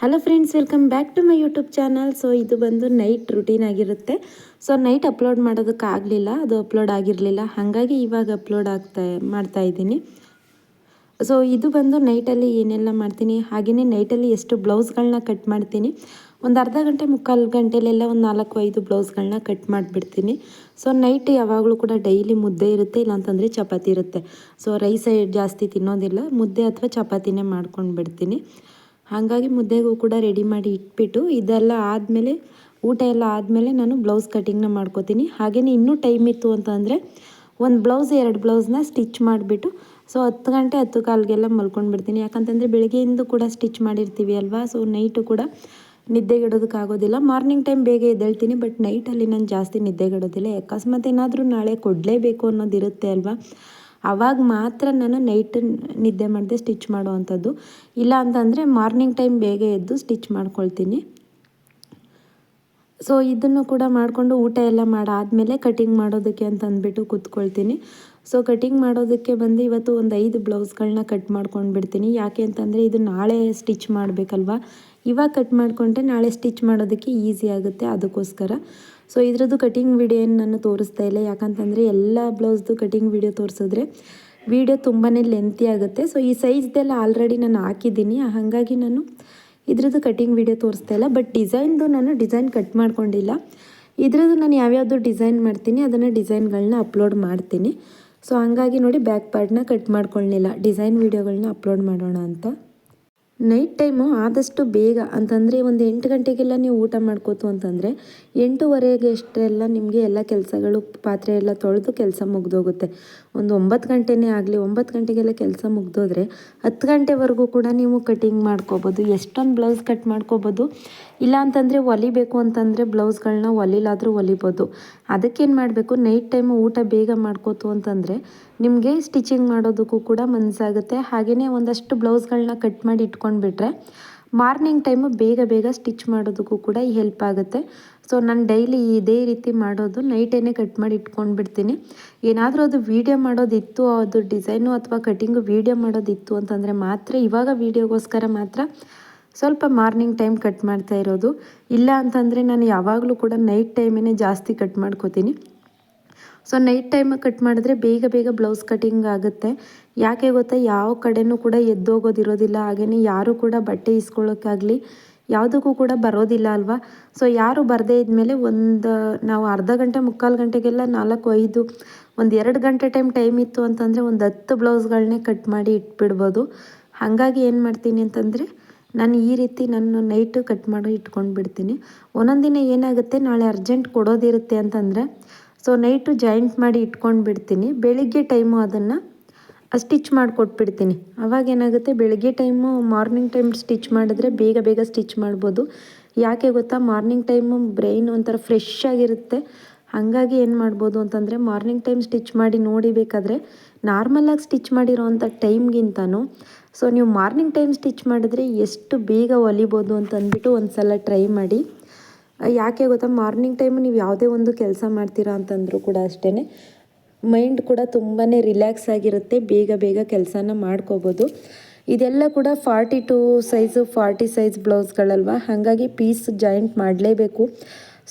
Hello friends, welcome back to my YouTube channel. So ಇದು ಬಂದು night routine ಆಗಿರುತ್ತೆ. So night upload ಮಾಡೋದಕ್ಕಾಗಲಿಲ್ಲ, ಅದು ಅಪ್ಲೋಡ್ ಆಗಿರಲಿಲ್ಲ, ಹಾಗಾಗಿ ಇವಾಗ ಅಪ್ಲೋಡ್ ಮಾಡ್ತಾ ಇದ್ದೀನಿ. ಸೊ ಇದು ಬಂದು ನೈಟಲ್ಲಿ ಏನೆಲ್ಲ ಮಾಡ್ತೀನಿ, ಹಾಗೆಯೇ ನೈಟಲ್ಲಿ ಎಷ್ಟು ಬ್ಲೌಸ್ಗಳನ್ನ ಕಟ್ ಮಾಡ್ತೀನಿ. ಒಂದು ಅರ್ಧ ಗಂಟೆ ಮುಕ್ಕಾಲು ಗಂಟೆಲೆಲ್ಲ ಒಂದು 4-5 ಬ್ಲೌಸ್ಗಳನ್ನ ಕಟ್ ಮಾಡಿಬಿಡ್ತೀನಿ. ಸೊ ನೈಟ್ ಯಾವಾಗಲೂ ಕೂಡ ಡೈಲಿ ಮುದ್ದೆ ಇರುತ್ತೆ, ಇಲ್ಲಾಂತಂದರೆ ಚಪಾತಿ ಇರುತ್ತೆ. ಸೊ ರೈಸ್ ಜಾಸ್ತಿ ತಿನ್ನೋದಿಲ್ಲ, ಮುದ್ದೆ ಅಥವಾ ಚಪಾತಿನೇ ಮಾಡ್ಕೊಂಡು ಬಿಡ್ತೀನಿ. ಹಾಗಾಗಿ ಮುದ್ದೆಗೂ ಕೂಡ ರೆಡಿ ಮಾಡಿ ಇಟ್ಬಿಟ್ಟು ಇದೆಲ್ಲ ಆದಮೇಲೆ, ಊಟ ಎಲ್ಲ ಆದಮೇಲೆ ನಾನು ಬ್ಲೌಸ್ ಕಟಿಂಗ್ನ ಮಾಡ್ಕೋತೀನಿ. ಹಾಗೆಯೇ ಇನ್ನೂ ಟೈಮ್ ಇತ್ತು ಅಂತಂದರೆ ಒಂದು ಬ್ಲೌಸ್ 2 ಬ್ಲೌಸ್ನ ಸ್ಟಿಚ್ ಮಾಡಿಬಿಟ್ಟು ಸೊ 10 ಗಂಟೆ 10 ಕಾಲಿಗೆಲ್ಲ ಮಲ್ಕೊಂಡು ಬಿಡ್ತೀನಿ. ಯಾಕಂತಂದರೆ ಬೆಳಗ್ಗೆಯಿಂದ ಕೂಡ ಸ್ಟಿಚ್ ಮಾಡಿರ್ತೀವಿ ಅಲ್ವಾ. ಸೊ ನೈಟು ಕೂಡ ನಿದ್ದೆಗೆಡೋದಕ್ಕಾಗೋದಿಲ್ಲ. ಮಾರ್ನಿಂಗ್ ಟೈಮ್ ಬೇಗ ಎದ್ದೇಳ್ತೀನಿ, ಬಟ್ ನೈಟಲ್ಲಿ ನಾನು ಜಾಸ್ತಿ ನಿದ್ದೆಗೆಡೋದಿಲ್ಲ. ಅಕಸ್ಮಾತ್ ಏನಾದರೂ ನಾಳೆ ಕೊಡಲೇಬೇಕು ಅನ್ನೋದಿರುತ್ತೆ ಅಲ್ವಾ, ಆವಾಗ ಮಾತ್ರ ನಾನು ನೈಟ್ ನಿದ್ದೆ ಮಾಡದೆ ಸ್ಟಿಚ್ ಮಾಡೋ ಅಂಥದ್ದು. ಇಲ್ಲ ಅಂತಂದರೆ ಮಾರ್ನಿಂಗ್ ಟೈಮ್ ಬೇಗ ಎದ್ದು ಸ್ಟಿಚ್ ಮಾಡ್ಕೊಳ್ತೀನಿ. ಸೊ ಇದನ್ನು ಕೂಡ ಮಾಡಿಕೊಂಡು ಊಟ ಎಲ್ಲ ಮಾಡಾದಮೇಲೆ ಕಟಿಂಗ್ ಮಾಡೋದಕ್ಕೆ ಅಂತ ಅಂದ್ಬಿಟ್ಟು ಕೂತ್ಕೊಳ್ತೀನಿ. ಸೊ ಕಟಿಂಗ್ ಮಾಡೋದಕ್ಕೆ ಬಂದು ಇವತ್ತು ಒಂದು 5 ಬ್ಲೌಸ್ಗಳನ್ನ ಕಟ್ ಮಾಡ್ಕೊಂಡು ಬಿಡ್ತೀನಿ. ಯಾಕೆ ಅಂತಂದರೆ ಇದು ನಾಳೆ ಸ್ಟಿಚ್ ಮಾಡಬೇಕಲ್ವ, ಇವಾಗ ಕಟ್ ಮಾಡಿಕೊಂಡ್ರೆ ನಾಳೆ ಸ್ಟಿಚ್ ಮಾಡೋದಕ್ಕೆ ಈಸಿ ಆಗುತ್ತೆ, ಅದಕ್ಕೋಸ್ಕರ. ಸೊ ಇದ್ರದ್ದು ಕಟಿಂಗ್ ವಿಡಿಯೋ ಏನು ನಾನು ತೋರಿಸ್ತಾ ಇಲ್ಲ, ಯಾಕಂತಂದರೆ ಎಲ್ಲ ಬ್ಲೌಸ್ದು ಕಟಿಂಗ್ ವಿಡಿಯೋ ತೋರಿಸಿದ್ರೆ ವಿಡಿಯೋ ತುಂಬಾ ಲೆಂತಿ ಆಗುತ್ತೆ. ಸೊ ಈ ಸೈಜ್ದೆಲ್ಲ ಆಲ್ರೆಡಿ ನಾನು ಹಾಕಿದ್ದೀನಿ, ಹಾಗಾಗಿ ನಾನು ಇದ್ರದ್ದು ಕಟಿಂಗ್ ವಿಡಿಯೋ ತೋರಿಸ್ತಾ ಇಲ್ಲ. ಬಟ್ ನಾನು ಡಿಸೈನ್ ಕಟ್ ಮಾಡ್ಕೊಂಡಿಲ್ಲ. ಇದ್ರದ್ದು ನಾನು ಯಾವ್ಯಾವುದು ಡಿಸೈನ್ ಮಾಡ್ತೀನಿ ಅದನ್ನು ಡಿಸೈನ್ಗಳನ್ನ ಅಪ್ಲೋಡ್ ಮಾಡ್ತೀನಿ. ಸೊ ಹಂಗಾಗಿ ನೋಡಿ ಬ್ಯಾಕ್ ಪಾರ್ಟ್ನ ಕಟ್ ಮಾಡ್ಕೊಳ್ಳಿಲ್ಲ, ಡಿಸೈನ್ ವೀಡಿಯೋಗಳನ್ನ ಅಪ್ಲೋಡ್ ಮಾಡೋಣ ಅಂತ. ನೈಟ್ ಟೈಮು ಆದಷ್ಟು ಬೇಗ ಅಂತಂದರೆ ಒಂದು 8 ಗಂಟೆಗೆಲ್ಲ ನೀವು ಊಟ ಮಾಡ್ಕೋತು ಅಂತಂದರೆ 8:15 ಅಷ್ಟೆಲ್ಲ ನಿಮಗೆ ಎಲ್ಲ ಕೆಲಸಗಳು, ಪಾತ್ರೆ ಎಲ್ಲ ತೊಳೆದು ಕೆಲಸ ಮುಗಿದೋಗುತ್ತೆ. ಒಂದು 9 ಗಂಟೆನೇ ಆಗಲಿ, 9 ಗಂಟೆಗೆಲ್ಲ ಕೆಲಸ ಮುಗಿದೋದ್ರೆ 10 ಗಂಟೆವರೆಗೂ ಕೂಡ ನೀವು ಕಟಿಂಗ್ ಮಾಡ್ಕೋಬೋದು, ಎಷ್ಟೊಂದು ಬ್ಲೌಸ್ ಕಟ್ ಮಾಡ್ಕೋಬೋದು. ಇಲ್ಲ ಅಂತಂದರೆ ಹೊಲಿಬೇಕು ಅಂತಂದರೆ ಬ್ಲೌಸ್ಗಳನ್ನ ಹೊಲಿಲಾದರೂ ಹೊಲಿಬೋದು. ಅದಕ್ಕೇನು ಮಾಡಬೇಕು, ನೈಟ್ ಟೈಮು ಊಟ ಬೇಗ ಮಾಡ್ಕೋತು ಅಂತಂದರೆ ನಿಮಗೆ ಸ್ಟಿಚಿಂಗ್ ಮಾಡೋದಕ್ಕೂ ಕೂಡ ಮನಸ್ಸಾಗುತ್ತೆ. ಹಾಗೆಯೇ ಒಂದಷ್ಟು ಬ್ಲೌಸ್ಗಳನ್ನ ಕಟ್ ಮಾಡಿ ಇಟ್ಕೊಂಡ್ಬಿಟ್ರೆ ಮಾರ್ನಿಂಗ್ ಟೈಮು ಬೇಗ ಸ್ಟಿಚ್ ಮಾಡೋದಕ್ಕೂ ಕೂಡ ಹೆಲ್ಪ್ ಆಗುತ್ತೆ. ಸೊ ನಾನು ಡೈಲಿ ಇದೇ ರೀತಿ ಮಾಡೋದು, ನೈಟೇನೆ ಕಟ್ ಮಾಡಿ ಇಟ್ಕೊಂಡ್ಬಿಡ್ತೀನಿ. ಏನಾದರೂ ಅದು ವೀಡಿಯೋ ಮಾಡೋದಿತ್ತು, ಅದು ಡಿಸೈನು ಅಥವಾ ಕಟಿಂಗು ವೀಡಿಯೋ ಮಾಡೋದಿತ್ತು ಅಂತಂದರೆ ಮಾತ್ರ, ಇವಾಗ ವೀಡಿಯೋಗೋಸ್ಕರ ಮಾತ್ರ ಸ್ವಲ್ಪ ಮಾರ್ನಿಂಗ್ ಟೈಮ್ ಕಟ್ ಮಾಡ್ತಾ ಇರೋದು. ಇಲ್ಲ ಅಂತಂದರೆ ನಾನು ಯಾವಾಗಲೂ ಕೂಡ ನೈಟ್ ಟೈಮೇ ಜಾಸ್ತಿ ಕಟ್ ಮಾಡ್ಕೋತೀನಿ. ಸೊ ನೈಟ್ ಟೈಮ್ ಕಟ್ ಮಾಡಿದ್ರೆ ಬೇಗ ಬ್ಲೌಸ್ ಕಟಿಂಗ್ ಆಗುತ್ತೆ. ಯಾಕೆ ಗೊತ್ತಾ, ಯಾವ ಕಡೆನೂ ಕೂಡ ಎದ್ದೋಗೋದಿರೋದಿಲ್ಲ, ಹಾಗೆಯೇ ಯಾರೂ ಕೂಡ ಬಟ್ಟೆ ಇಸ್ಕೊಳ್ಳೋಕ್ಕಾಗಲಿ ಯಾವುದಕ್ಕೂ ಕೂಡ ಬರೋದಿಲ್ಲ ಅಲ್ವಾ. ಸೊ ಯಾರು ಬರದೇ ಇದ್ಮೇಲೆ ನಾವು ಅರ್ಧ ಗಂಟೆ ಮುಕ್ಕಾಲು ಗಂಟೆಗೆಲ್ಲ 4-5 ಒಂದು 2 ಗಂಟೆ ಟೈಮ್ ಇತ್ತು ಅಂತಂದರೆ ಒಂದು 10 ಬ್ಲೌಸ್ಗಳನ್ನೇ ಕಟ್ ಮಾಡಿ ಇಟ್ಬಿಡ್ಬೋದು. ಹಾಗಾಗಿ ಏನು ಮಾಡ್ತೀನಿ ಅಂತಂದರೆ ನಾನು ಈ ರೀತಿ ನಾನು ನೈಟು ಕಟ್ ಮಾಡಿ ಇಟ್ಕೊಂಡು ಬಿಡ್ತೀನಿ. ಒಂದೊಂದು ದಿನ ಏನಾಗುತ್ತೆ, ನಾಳೆ ಅರ್ಜೆಂಟ್ ಕೊಡೋದಿರುತ್ತೆ ಅಂತಂದರೆ ಸೊ ನೈಟು ಜಾಯಿಂಟ್ ಮಾಡಿ ಇಟ್ಕೊಂಡು ಬಿಡ್ತೀನಿ. ಬೆಳಿಗ್ಗೆ ಟೈಮು ಅದನ್ನು ಸ್ಟಿಚ್ ಮಾಡಿಕೊಟ್ಬಿಡ್ತೀನಿ. ಅವಾಗೇನಾಗುತ್ತೆ, ಬೆಳಗ್ಗೆ ಟೈಮು ಮಾರ್ನಿಂಗ್ ಟೈಮ್ ಸ್ಟಿಚ್ ಮಾಡಿದ್ರೆ ಬೇಗ ಸ್ಟಿಚ್ ಮಾಡ್ಬೋದು. ಯಾಕೆ ಗೊತ್ತಾ, ಮಾರ್ನಿಂಗ್ ಟೈಮು ಬ್ರೈನ್ ಒಂಥರ ಫ್ರೆಶ್ ಆಗಿರುತ್ತೆ. ಹಾಗಾಗಿ ಏನು ಮಾಡ್ಬೋದು ಅಂತಂದರೆ ಮಾರ್ನಿಂಗ್ ಟೈಮ್ ಸ್ಟಿಚ್ ಮಾಡಿ ನೋಡಿಬೇಕಾದ್ರೆ ನಾರ್ಮಲಾಗಿ ಸ್ಟಿಚ್ ಮಾಡಿರೋವಂಥ ಟೈಮ್ಗಿಂತನೂ ಸೊ ನೀವು ಮಾರ್ನಿಂಗ್ ಟೈಮ್ ಸ್ಟಿಚ್ ಮಾಡಿದ್ರೆ ಎಷ್ಟು ಬೇಗ ಹೊಲಿಬೋದು ಅಂತ ಅಂದ್ಬಿಟ್ಟು ಒಂದು ಸಲ ಟ್ರೈ ಮಾಡಿ. ಯಾಕೆ ಗೊತ್ತಾ, ಮಾರ್ನಿಂಗ್ ಟೈಮು ನೀವು ಯಾವುದೇ ಒಂದು ಕೆಲಸ ಮಾಡ್ತೀರಾ ಅಂತಂದರೂ ಕೂಡ ಅಷ್ಟೇ, ಮೈಂಡ್ ಕೂಡ ತುಂಬಾ ರಿಲ್ಯಾಕ್ಸ್ ಆಗಿರುತ್ತೆ, ಬೇಗ ಕೆಲಸನ ಮಾಡ್ಕೋಬೋದು. ಇದೆಲ್ಲ ಕೂಡ 42 ಸೈಜು 40 ಸೈಜ್ ಬ್ಲೌಸ್ಗಳಲ್ವ, ಹಾಗಾಗಿ ಪೀಸ್ ಜಾಯಿಂಟ್ ಮಾಡಲೇಬೇಕು.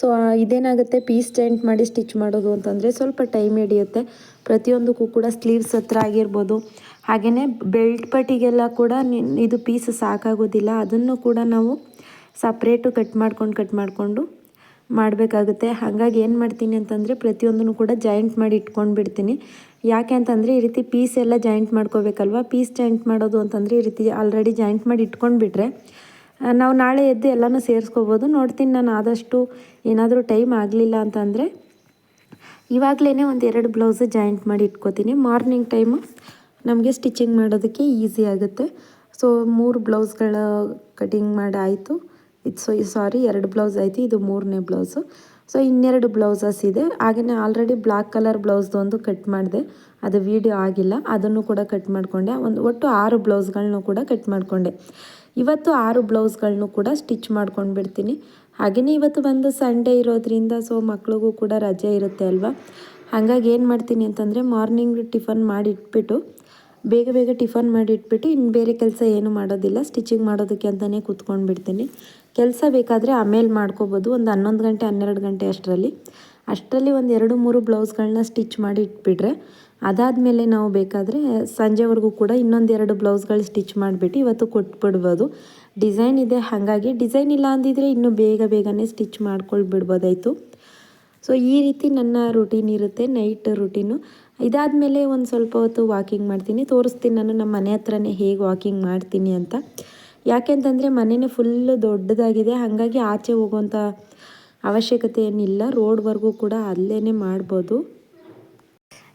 ಸೊ ಇದೇನಾಗುತ್ತೆ, ಪೀಸ್ ಜಾಯಿಂಟ್ ಮಾಡಿ ಸ್ಟಿಚ್ ಮಾಡೋದು ಅಂತಂದರೆ ಸ್ವಲ್ಪ ಟೈಮ್ ಹಿಡಿಯುತ್ತೆ. ಪ್ರತಿಯೊಂದಕ್ಕೂ ಕೂಡ ಸ್ಲೀವ್ಸ್ ಹತ್ರ ಆಗಿರ್ಬೋದು, ಹಾಗೆಯೇ ಬೆಲ್ಟ್ ಪಟ್ಟಿಗೆಲ್ಲ ಕೂಡ ಇದು ಪೀಸ್ ಸಾಕಾಗೋದಿಲ್ಲ, ಅದನ್ನು ಕೂಡ ನಾವು ಸಪ್ರೇಟು ಕಟ್ ಮಾಡಿಕೊಂಡು ಮಾಡಬೇಕಾಗುತ್ತೆ. ಹಾಗಾಗಿ ಏನು ಮಾಡ್ತೀನಿ ಅಂತಂದರೆ ಪ್ರತಿಯೊಂದನ್ನು ಕೂಡ ಜಾಯಿಂಟ್ ಮಾಡಿ ಇಟ್ಕೊಂಡು ಬಿಡ್ತೀನಿ. ಯಾಕೆ ಅಂತಂದರೆ ಈ ರೀತಿ ಪೀಸ್ ಎಲ್ಲ ಜಾಯಿಂಟ್ ಮಾಡ್ಕೋಬೇಕಲ್ವ. ಪೀಸ್ ಜಾಯಿಂಟ್ ಮಾಡೋದು ಅಂತಂದರೆ ಈ ರೀತಿ ಆಲ್ರೆಡಿ ಜಾಯಿಂಟ್ ಮಾಡಿ ಇಟ್ಕೊಂಡ್ಬಿಟ್ರೆ ನಾವು ನಾಳೆ ಎದ್ದು ಎಲ್ಲನೂ ಸೇರಿಸ್ಕೋಬೋದು. ನೋಡ್ತೀನಿ ನಾನು ಆದಷ್ಟು ಏನಾದರೂ ಟೈಮ್ ಆಗಲಿಲ್ಲ ಅಂತಂದರೆ ಇವಾಗಲೇ ಒಂದು 2 ಬ್ಲೌಸು ಜಾಯಿಂಟ್ ಮಾಡಿ ಇಟ್ಕೋತೀನಿ. ಮಾರ್ನಿಂಗ್ ಟೈಮು ನಮಗೆ ಸ್ಟಿಚಿಂಗ್ ಮಾಡೋದಕ್ಕೆ ಈಸಿ ಆಗುತ್ತೆ. ಸೊ 3 ಬ್ಲೌಸ್ಗಳ ಕಟಿಂಗ್ ಮಾಡಿ ಆಯಿತು. ಇದು 2 ಬ್ಲೌಸ್ ಆಯಿತು, ಇದು 3ನೇ ಬ್ಲೌಸು. ಸೊ ಇನ್ನೆರಡು ಬ್ಲೌಸಸ್ ಇದೆ. ಹಾಗೆಯೇ ಆಲ್ರೆಡಿ ಬ್ಲ್ಯಾಕ್ ಕಲರ್ ಬ್ಲೌಸ್ದೊಂದು ಕಟ್ ಮಾಡಿದೆ, ಅದು ವೀಡಿಯೋ ಆಗಿಲ್ಲ, ಅದನ್ನು ಕೂಡ ಕಟ್ ಮಾಡಿಕೊಂಡೆ. ಒಟ್ಟು 6 ಬ್ಲೌಸ್ಗಳನ್ನೂ ಕೂಡ ಕಟ್ ಮಾಡಿಕೊಂಡೆ. ಇವತ್ತು 6 ಬ್ಲೌಸ್ಗಳನ್ನೂ ಕೂಡ ಸ್ಟಿಚ್ ಮಾಡ್ಕೊಂಡು ಬಿಡ್ತೀನಿ. ಹಾಗೆಯೇ ಇವತ್ತು ಬಂದು ಸಂಡೇ ಇರೋದ್ರಿಂದ ಸೊ ಮಕ್ಳಿಗೂ ಕೂಡ ರಜೆ ಇರುತ್ತೆ ಅಲ್ವಾ. ಹಾಗಾಗಿ ಏನು ಮಾಡ್ತೀನಿ ಅಂತಂದರೆ ಮಾರ್ನಿಂಗ್ ಟಿಫನ್ ಮಾಡಿ ಇಟ್ಬಿಟ್ಟು ಬೇಗ ಬೇಗ ಟಿಫನ್ ಮಾಡಿಟ್ಬಿಟ್ಟು ಇನ್ನು ಬೇರೆ ಕೆಲಸ ಏನು ಮಾಡೋದಿಲ್ಲ, ಸ್ಟಿಚಿಂಗ್ ಮಾಡೋದಕ್ಕೆ ಅಂತಲೇ ಕೂತ್ಕೊಂಡ್ಬಿಡ್ತೀನಿ. ಕೆಲಸ ಬೇಕಾದರೆ ಆಮೇಲೆ ಮಾಡ್ಕೋಬೋದು, ಒಂದು 11 ಗಂಟೆ 12 ಗಂಟೆ ಅಷ್ಟರಲ್ಲಿ ಒಂದು 2-3 ಬ್ಲೌಸ್ಗಳನ್ನ ಸ್ಟಿಚ್ ಮಾಡಿ ಇಟ್ಬಿಟ್ರೆ ಅದಾದಮೇಲೆ ನಾವು ಬೇಕಾದರೆ ಸಂಜೆವರೆಗೂ ಕೂಡ ಇನ್ನೊಂದು 2 ಬ್ಲೌಸ್ಗಳು ಸ್ಟಿಚ್ ಮಾಡಿಬಿಟ್ಟು ಇವತ್ತು ಕೊಟ್ಬಿಡ್ಬೋದು. ಡಿಸೈನ್ ಇದೆ, ಹಾಗಾಗಿ ಡಿಸೈನ್ ಇಲ್ಲ ಅಂದಿದ್ರೆ ಇನ್ನೂ ಬೇಗನೆ ಸ್ಟಿಚ್ ಮಾಡ್ಕೊಳ್ಬಿಡ್ಬೋದಾಯಿತು. ಸೊ ಈ ರೀತಿ ನನ್ನ ರುಟೀನ್ ಇರುತ್ತೆ, ನೈಟ್ ರುಟೀನು. ಇದಾದಮೇಲೆ ಒಂದು ಸ್ವಲ್ಪ ಹೊತ್ತು ವಾಕಿಂಗ್ ಮಾಡ್ತೀನಿ. ತೋರಿಸ್ತೀನಿ ನಾನು ನಮ್ಮ ಮನೆ ಹತ್ರನೇ ಹೇಗೆ ವಾಕಿಂಗ್ ಮಾಡ್ತೀನಿ ಅಂತ. ಯಾಕೆಂತಂದರೆ ಮನೆಯೇ ಫುಲ್ಲು ದೊಡ್ಡದಾಗಿದೆ, ಹಾಗಾಗಿ ಆಚೆ ಹೋಗೋವಂಥ ಅವಶ್ಯಕತೆ ಏನಿಲ್ಲ. ರೋಡ್ವರೆಗೂ ಕೂಡ ಅಲ್ಲೇ ಮಾಡ್ಬೋದು.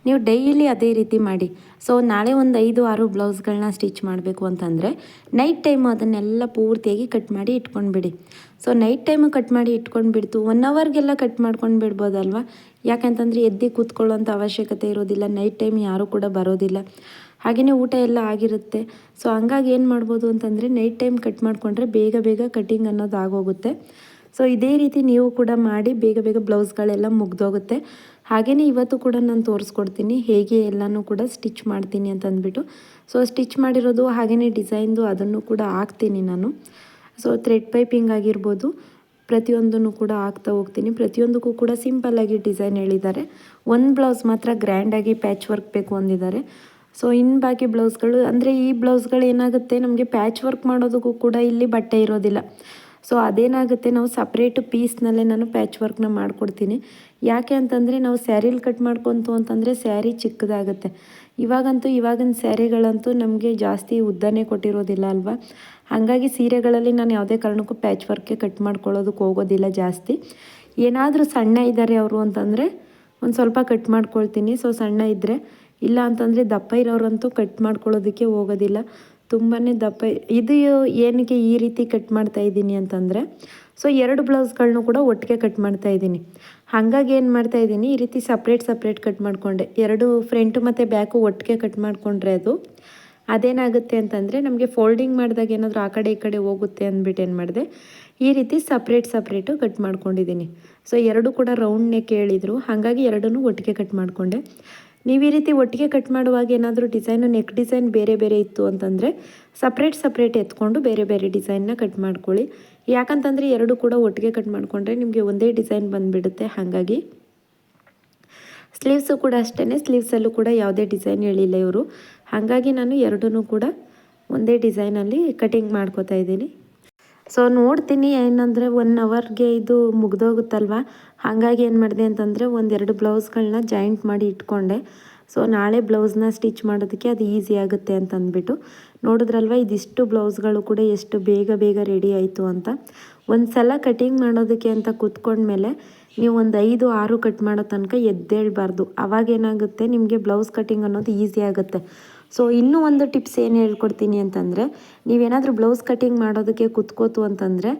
ನೀವು ಡೈಲಿ ಅದೇ ರೀತಿ ಮಾಡಿ. ಸೊ ನಾಳೆ ಒಂದು 5-6 ಬ್ಲೌಸ್ಗಳನ್ನ ಸ್ಟಿಚ್ ಮಾಡಬೇಕು ಅಂತಂದರೆ ನೈಟ್ ಟೈಮು ಅದನ್ನೆಲ್ಲ ಪೂರ್ತಿಯಾಗಿ ಕಟ್ ಮಾಡಿ ಇಟ್ಕೊಂಡ್ಬಿಡಿ. ಸೊ ನೈಟ್ ಟೈಮು ಕಟ್ ಮಾಡಿ ಇಟ್ಕೊಂಡ್ಬಿಡ್ತು 1 ಅವರ್ಗೆಲ್ಲ ಕಟ್ ಮಾಡ್ಕೊಂಡು ಬಿಡ್ಬೋದಲ್ವ. ಯಾಕೆಂತಂದರೆ ಎದ್ದು ಕೂತ್ಕೊಳ್ಳೋಂಥ ಅವಶ್ಯಕತೆ ಇರೋದಿಲ್ಲ, ನೈಟ್ ಟೈಮ್ ಯಾರೂ ಕೂಡ ಬರೋದಿಲ್ಲ, ಹಾಗೆಯೇ ಊಟ ಎಲ್ಲ ಆಗಿರುತ್ತೆ. ಸೊ ಹಂಗಾಗಿ ಏನು ಮಾಡ್ಬೋದು ಅಂತಂದರೆ ನೈಟ್ ಟೈಮ್ ಕಟ್ ಮಾಡಿಕೊಂಡ್ರೆ ಬೇಗ ಕಟ್ಟಿಂಗ್ ಅನ್ನೋದು ಆಗೋಗುತ್ತೆ. ಸೊ ಇದೇ ರೀತಿ ನೀವು ಕೂಡ ಮಾಡಿ, ಬೇಗ ಬ್ಲೌಸ್ಗಳೆಲ್ಲ ಮುಗ್ದೋಗುತ್ತೆ. ಹಾಗೆಯೇ ಇವತ್ತು ಕೂಡ ನಾನು ತೋರಿಸ್ಕೊಡ್ತೀನಿ ಹೇಗೆ ಎಲ್ಲನೂ ಕೂಡ ಸ್ಟಿಚ್ ಮಾಡ್ತೀನಿ ಅಂತ ಅಂದ್ಬಿಟ್ಟು. ಸೊ ಸ್ಟಿಚ್ ಮಾಡಿರೋದು ಹಾಗೆಯೇ ಡಿಸೈನ್ದು ಅದನ್ನು ಕೂಡ ಹಾಕ್ತೀನಿ ನಾನು. ಸೊ ಥ್ರೆಡ್ ಪೈಪಿಂಗ್ ಆಗಿರ್ಬೋದು, ಪ್ರತಿಯೊಂದನ್ನು ಕೂಡ ಹಾಕ್ತಾ ಹೋಗ್ತೀನಿ. ಪ್ರತಿಯೊಂದಕ್ಕೂ ಕೂಡ ಸಿಂಪಲ್ಲಾಗಿ ಡಿಸೈನ್ ಹೇಳಿದ್ದಾರೆ. ಒಂದು ಬ್ಲೌಸ್ ಮಾತ್ರ ಗ್ರ್ಯಾಂಡಾಗಿ ಪ್ಯಾಚ್ ವರ್ಕ್ ಬೇಕು ಅಂದಿದ್ದಾರೆ. ಸೊ ಇನ್ನು ಬಾಕಿ ಬ್ಲೌಸ್ಗಳು ಅಂದರೆ ಈ ಬ್ಲೌಸ್ಗಳು ಏನಾಗುತ್ತೆ, ನಮಗೆ ಪ್ಯಾಚ್ ವರ್ಕ್ ಮಾಡೋದಕ್ಕೂ ಕೂಡ ಇಲ್ಲಿ ಬಟ್ಟೆ ಇರೋದಿಲ್ಲ. ಸೊ ಅದೇನಾಗುತ್ತೆ, ನಾವು ಸಪ್ರೇಟು ಪೀಸ್ನಲ್ಲೇ ನಾನು ಪ್ಯಾಚ್ ವರ್ಕ್ನ ಮಾಡಿಕೊಡ್ತೀನಿ. ಯಾಕೆ ಅಂತಂದರೆ ನಾವು ಸ್ಯಾರಿಲಿ ಕಟ್ ಮಾಡ್ಕೊತು ಅಂತಂದರೆ ಸ್ಯಾರಿ ಚಿಕ್ಕದಾಗುತ್ತೆ. ಇವಾಗಿನ ಸ್ಯಾರಿಗಳಂತೂ ನಮಗೆ ಜಾಸ್ತಿ ಉದ್ದನೇ ಕೊಟ್ಟಿರೋದಿಲ್ಲ ಅಲ್ವಾ. ಹಾಗಾಗಿ ಸೀರೆಗಳಲ್ಲಿ ನಾನು ಯಾವುದೇ ಕಾರಣಕ್ಕೂ ಪ್ಯಾಚ್ ವರ್ಕ್ಗೆ ಕಟ್ ಮಾಡ್ಕೊಳ್ಳೋದಕ್ಕೆ ಹೋಗೋದಿಲ್ಲ ಜಾಸ್ತಿ. ಏನಾದರೂ ಸಣ್ಣ ಇದ್ದಾರೆ ಅವರು ಅಂತಂದರೆ ಒಂದು ಸ್ವಲ್ಪ ಕಟ್ ಮಾಡ್ಕೊಳ್ತೀನಿ. ಸೊ ಸಣ್ಣ ಇದ್ದರೆ, ಇಲ್ಲ ಅಂತಂದರೆ ದಪ್ಪ ಇರೋರಂತೂ ಕಟ್ ಮಾಡ್ಕೊಳ್ಳೋದಕ್ಕೆ ಹೋಗೋದಿಲ್ಲ. ತುಂಬಾ ದಪ್ಪ ಇದು ಏನಕ್ಕೆ ಈ ರೀತಿ ಕಟ್ ಮಾಡ್ತಾಯಿದ್ದೀನಿ ಅಂತಂದರೆ, ಸೊ 2 ಬ್ಲೌಸ್ಗಳನ್ನೂ ಕೂಡ ಒಟ್ಟಿಗೆ ಕಟ್ ಮಾಡ್ತಾಯಿದ್ದೀನಿ. ಹಾಗಾಗಿ ಏನು ಮಾಡ್ತಾಯಿದ್ದೀನಿ, ಈ ರೀತಿ ಸಪ್ರೇಟ್ ಕಟ್ ಮಾಡಿಕೊಂಡೆ. 2 ಫ್ರಂಟು ಮತ್ತು ಬ್ಯಾಕು ಒಟ್ಟಿಗೆ ಕಟ್ ಮಾಡಿಕೊಂಡ್ರೆ ಅದೇನಾಗುತ್ತೆ ಅಂತಂದರೆ ನಮಗೆ ಫೋಲ್ಡಿಂಗ್ ಮಾಡಿದಾಗ ಏನಾದರೂ ಆ ಕಡೆ ಈ ಕಡೆ ಹೋಗುತ್ತೆ ಅಂದ್ಬಿಟ್ಟು ಏನು ಮಾಡಿದೆ, ಈ ರೀತಿ ಸಪ್ರೇಟು ಕಟ್ ಮಾಡ್ಕೊಂಡಿದ್ದೀನಿ. ಸೊ 2 ಕೂಡ ರೌಂಡ್ ನೆಕ್ ಹೇಳಿದರು, ಹಾಗಾಗಿ 2 ಒಟ್ಟಿಗೆ ಕಟ್ ಮಾಡಿಕೊಂಡೆ. ನೀವು ಈ ರೀತಿ ಒಟ್ಟಿಗೆ ಕಟ್ ಮಾಡುವಾಗ ಏನಾದರೂ ಡಿಸೈನು ನೆಕ್ ಡಿಸೈನ್ ಬೇರೆ ಇತ್ತು ಅಂತಂದರೆ ಸಪ್ರೇಟ್ ಎತ್ಕೊಂಡು ಬೇರೆ ಡಿಸೈನ್ನ ಕಟ್ ಮಾಡ್ಕೊಳ್ಳಿ. ಯಾಕಂತಂದರೆ 2 ಕೂಡ ಒಟ್ಟಿಗೆ ಕಟ್ ಮಾಡಿಕೊಂಡ್ರೆ ನಿಮಗೆ ಒಂದೇ ಡಿಸೈನ್ ಬಂದುಬಿಡುತ್ತೆ. ಹಾಗಾಗಿ ಸ್ಲೀವ್ಸು ಕೂಡ ಅಷ್ಟೇ, ಸ್ಲೀವ್ಸಲ್ಲೂ ಕೂಡ ಯಾವುದೇ ಡಿಸೈನ್ ಹೇಳಿಲ್ಲ ಇವರು. ಹಾಗಾಗಿ ನಾನು 2 ಕೂಡ ಒಂದೇ ಡಿಸೈನಲ್ಲಿ ಕಟಿಂಗ್ ಮಾಡ್ಕೋತಾ ಇದ್ದೀನಿ. ಸೊ ನೋಡ್ತೀನಿ ಏನಂದರೆ 1 ಅವರ್ಗೆ ಇದು ಮುಗ್ದೋಗುತ್ತಲ್ವ. ಹಾಗಾಗಿ ಏನು ಮಾಡಿದೆ ಅಂತಂದರೆ 1-2 ಬ್ಲೌಸ್ಗಳನ್ನ ಜಾಯಿಂಟ್ ಮಾಡಿ ಇಟ್ಕೊಂಡೆ. ಸೊ ನಾಳೆ ಬ್ಲೌಸ್ನ ಸ್ಟಿಚ್ ಮಾಡೋದಕ್ಕೆ ಅದು ಈಸಿ ಆಗುತ್ತೆ ಅಂತ ಅಂದ್ಬಿಟ್ಟು. ನೋಡಿದ್ರಲ್ವ ಇದಿಷ್ಟು ಬ್ಲೌಸ್ಗಳು ಕೂಡ ಎಷ್ಟು ಬೇಗ ರೆಡಿ ಆಯಿತು ಅಂತ. ಒಂದು ಸಲ ಕಟಿಂಗ್ ಮಾಡೋದಕ್ಕೆ ಅಂತ ಕೂತ್ಕೊಂಡ್ಮೇಲೆ ನೀವು ಒಂದು 5-6 ಕಟ್ ಮಾಡೋ ತನಕ ಎದ್ದೇಳಬಾರ್ದು. ಅವಾಗೇನಾಗುತ್ತೆ, ನಿಮಗೆ ಬ್ಲೌಸ್ ಕಟಿಂಗ್ ಅನ್ನೋದು ಈಸಿ ಆಗುತ್ತೆ. ಸೊ ಇನ್ನೂ ಒಂದು ಟಿಪ್ಸ್ ಏನು ಹೇಳ್ಕೊಡ್ತೀನಿ ಅಂತಂದರೆ, ನೀವೇನಾದರೂ ಬ್ಲೌಸ್ ಕಟಿಂಗ್ ಮಾಡೋದಕ್ಕೆ ಕೂತ್ಕೋತು ಅಂತಂದರೆ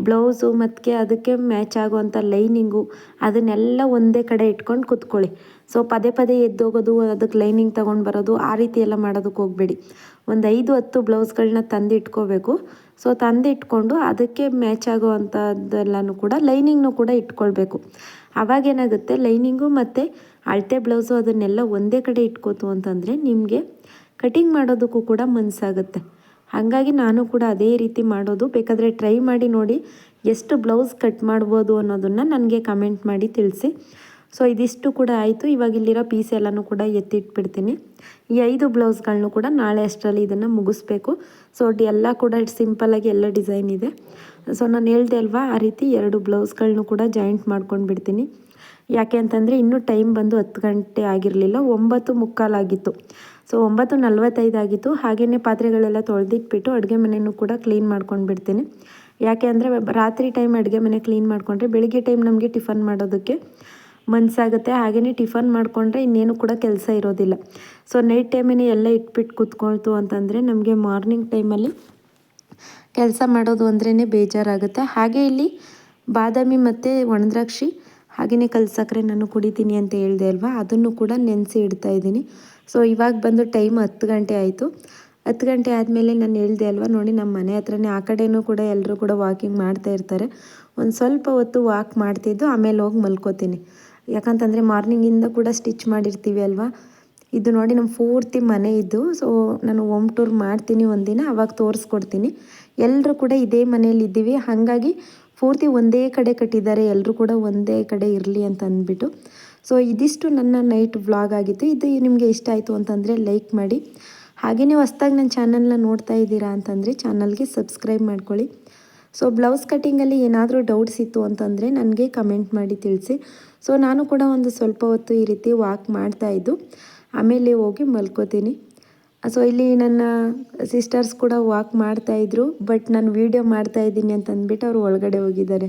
ಬ್ಲೌಸು ಮತ್ತು ಅದಕ್ಕೆ ಮ್ಯಾಚ್ ಆಗುವಂಥ ಲೈನಿಂಗು ಅದನ್ನೆಲ್ಲ ಒಂದೇ ಕಡೆ ಇಟ್ಕೊಂಡು ಕೂತ್ಕೊಳ್ಳಿ. ಸೊ ಪದೇ ಎದ್ದೋಗೋದು, ಅದಕ್ಕೆ ಲೈನಿಂಗ್ ತೊಗೊಂಡು ಬರೋದು, ಆ ರೀತಿ ಎಲ್ಲ ಮಾಡೋದಕ್ಕೆ ಹೋಗಬೇಡಿ. ಒಂದು 5-10 ಬ್ಲೌಸ್ಗಳನ್ನ ತಂದು ಇಟ್ಕೋಬೇಕು. ಸೊ ತಂದು ಇಟ್ಕೊಂಡು ಅದಕ್ಕೆ ಮ್ಯಾಚ್ ಆಗೋವಂಥದ್ದೆಲ್ಲನೂ ಕೂಡ ಲೈನಿಂಗ್ನೂ ಕೂಡ ಇಟ್ಕೊಳ್ಬೇಕು. ಆವಾಗೇನಾಗುತ್ತೆ, ಲೈನಿಂಗು ಮತ್ತು ಅಳತೆ ಬ್ಲೌಸು ಅದನ್ನೆಲ್ಲ ಒಂದೇ ಕಡೆ ಇಟ್ಕೋತು ಅಂತಂದರೆ ನಿಮಗೆ ಕಟಿಂಗ್ ಮಾಡೋದಕ್ಕೂ ಕೂಡ ಮನಸ್ಸಾಗುತ್ತೆ. ಹಾಗಾಗಿ ನಾನು ಕೂಡ ಅದೇ ರೀತಿ ಮಾಡೋದು. ಬೇಕಾದರೆ ಟ್ರೈ ಮಾಡಿ ನೋಡಿ, ಎಷ್ಟು ಬ್ಲೌಸ್ ಕಟ್ ಮಾಡ್ಬೋದು ಅನ್ನೋದನ್ನು ನನಗೆ ಕಮೆಂಟ್ ಮಾಡಿ ತಿಳಿಸಿ. ಸೊ ಇದಿಷ್ಟು ಕೂಡ ಆಯಿತು. ಇವಾಗ ಇಲ್ಲಿರೋ ಪೀಸ್ ಎಲ್ಲನೂ ಕೂಡ ಎತ್ತಿಟ್ಬಿಡ್ತೀನಿ. ಈ 5 ಬ್ಲೌಸ್ಗಳನ್ನೂ ಕೂಡ ನಾಳೆ ಅಷ್ಟರಲ್ಲಿ ಇದನ್ನು ಮುಗಿಸ್ಬೇಕು. ಸೊ ಎಲ್ಲ ಕೂಡ ಸಿಂಪಲ್ಲಾಗಿ ಎಲ್ಲ ಡಿಸೈನ್ ಇದೆ. ಸೊ ನಾನು ಹೇಳ್ದೆ ಅಲ್ವಾ, ಆ ರೀತಿ 2 ಬ್ಲೌಸ್ಗಳನ್ನೂ ಕೂಡ ಜಾಯಿಂಟ್ ಮಾಡ್ಕೊಂಡು ಬಿಡ್ತೀನಿ. ಯಾಕೆ ಅಂತಂದರೆ ಇನ್ನೂ ಟೈಮ್ ಬಂದು 10 ಗಂಟೆ ಆಗಿರಲಿಲ್ಲ, 9:45 ಆಗಿತ್ತು. ಸೊ 9:45 ಆಗಿತ್ತು. ಹಾಗೆಯೇ ಪಾತ್ರೆಗಳೆಲ್ಲ ತೊಳೆದಿಟ್ಬಿಟ್ಟು ಅಡುಗೆ ಮನೆಯೂ ಕೂಡ ಕ್ಲೀನ್ ಮಾಡ್ಕೊಂಡು ಬಿಡ್ತೀನಿ. ಯಾಕೆ ಅಂದರೆ ರಾತ್ರಿ ಟೈಮ್ ಅಡುಗೆ ಮನೆ ಕ್ಲೀನ್ ಮಾಡಿಕೊಂಡ್ರೆ ಬೆಳಿಗ್ಗೆ ಟೈಮ್ ನಮಗೆ ಟಿಫನ್ ಮಾಡೋದಕ್ಕೆ ಮನಸ್ಸಾಗುತ್ತೆ. ಹಾಗೆಯೇ ಟಿಫನ್ ಮಾಡಿಕೊಂಡ್ರೆ ಇನ್ನೇನು ಕೂಡ ಕೆಲಸ ಇರೋದಿಲ್ಲ. ಸೊ ನೈಟ್ ಟೈಮೇ ಎಲ್ಲ ಇಟ್ಬಿಟ್ಟು ಕೂತ್ಕೊಳ್ತು ಅಂತಂದರೆ ನಮಗೆ ಮಾರ್ನಿಂಗ್ ಟೈಮಲ್ಲಿ ಕೆಲಸ ಮಾಡೋದು ಅಂದ್ರೇ ಬೇಜಾರಾಗುತ್ತೆ. ಹಾಗೆ ಇಲ್ಲಿ ಬಾದಾಮಿ ಮತ್ತು ಒಣದ್ರಾಕ್ಷಿ ಹಾಗೆಯೇ ಕಲ್ಸಕ್ಕರೆ ನಾನು ಕುಡಿತೀನಿ ಅಂತ ಹೇಳಿದೆ ಅಲ್ವಾ, ಅದನ್ನು ಕೂಡ ನೆನೆಸಿ ಇಡ್ತಾಯಿದ್ದೀನಿ. ಸೊ ಇವಾಗ ಬಂದು ಟೈಮ್ 10 ಗಂಟೆ ಆಯಿತು. 10 ಗಂಟೆ ಆದಮೇಲೆ ನಾನು ಹೇಳಿದೆ ಅಲ್ವಾ, ನೋಡಿ ನಮ್ಮ ಮನೆ ಹತ್ರನೇ ಆ ಕಡೆಯೂ ಕೂಡ ಎಲ್ಲರೂ ಕೂಡ ವಾಕಿಂಗ್ ಮಾಡ್ತಾ ಇರ್ತಾರೆ. ಒಂದು ಸ್ವಲ್ಪ ಹೊತ್ತು ವಾಕ್ ಮಾಡ್ತಿದ್ದು ಆಮೇಲೆ ಹೋಗಿ ಮಲ್ಕೋತೀನಿ. ಯಾಕಂತಂದರೆ ಮಾರ್ನಿಂಗಿಂದ ಕೂಡ ಸ್ಟಿಚ್ ಮಾಡಿರ್ತೀವಿ ಅಲ್ವಾ, ಇದು ನೋಡಿ ನಮ್ಮ ಪೂರ್ತಿ ಮನೆ ಇದ್ದು. ಸೊ ನಾನು ಹೋಮ್ ಟೂರ್ ಮಾಡ್ತೀನಿ ಒಂದಿನ, ಅವಾಗ ತೋರಿಸ್ಕೊಡ್ತೀನಿ. ಎಲ್ಲರೂ ಕೂಡ ಇದೇ ಮನೇಲಿ ಇದ್ದೀವಿ, ಹಾಗಾಗಿ ಪೂರ್ತಿ ಒಂದೇ ಕಡೆ ಕಟ್ಟಿದ್ದಾರೆ, ಎಲ್ಲರೂ ಕೂಡ ಒಂದೇ ಕಡೆ ಇರಲಿ ಅಂತ ಅಂದ್ಬಿಟ್ಟು. ಸೊ ಇದಿಷ್ಟು ನನ್ನ ನೈಟ್ ವ್ಲಾಗ್ ಆಗಿತ್ತು. ಇದು ನಿಮಗೆ ಇಷ್ಟ ಆಯಿತು ಅಂತಂದರೆ ಲೈಕ್ ಮಾಡಿ. ಹಾಗೆ ನೀವು ಹೊಸ್ದಾಗಿ ನನ್ನ ಚಾನಲ್ನ ನೋಡ್ತಾ ಇದ್ದೀರಾ ಅಂತಂದರೆ ಚಾನಲ್ಗೆ ಸಬ್ಸ್ಕ್ರೈಬ್ ಮಾಡ್ಕೊಳ್ಳಿ. ಸೊ ಬ್ಲೌಸ್ ಕಟ್ಟಿಂಗಲ್ಲಿ ಏನಾದರೂ ಡೌಟ್ಸ್ ಇತ್ತು ಅಂತಂದರೆ ನನಗೆ ಕಮೆಂಟ್ ಮಾಡಿ ತಿಳಿಸಿ. ಸೊ ನಾನು ಕೂಡ ಒಂದು ಸ್ವಲ್ಪ ಹೊತ್ತು ಈ ರೀತಿ ವಾಕ್ ಮಾಡ್ತಾಯಿದ್ದು ಆಮೇಲೆ ಹೋಗಿ ಮಲ್ಕೋತೀನಿ. ಸೊ ಇಲ್ಲಿ ನನ್ನ ಸಿಸ್ಟರ್ಸ್ ಕೂಡ ವಾಕ್ ಮಾಡ್ತಾಯಿದ್ರು, ಬಟ್ ನಾನು ವೀಡಿಯೋ ಮಾಡ್ತಾಯಿದ್ದೀನಿ ಅಂತ ಅಂದ್ಬಿಟ್ಟು ಅವರು ಒಳಗಡೆ ಹೋಗಿದ್ದಾರೆ.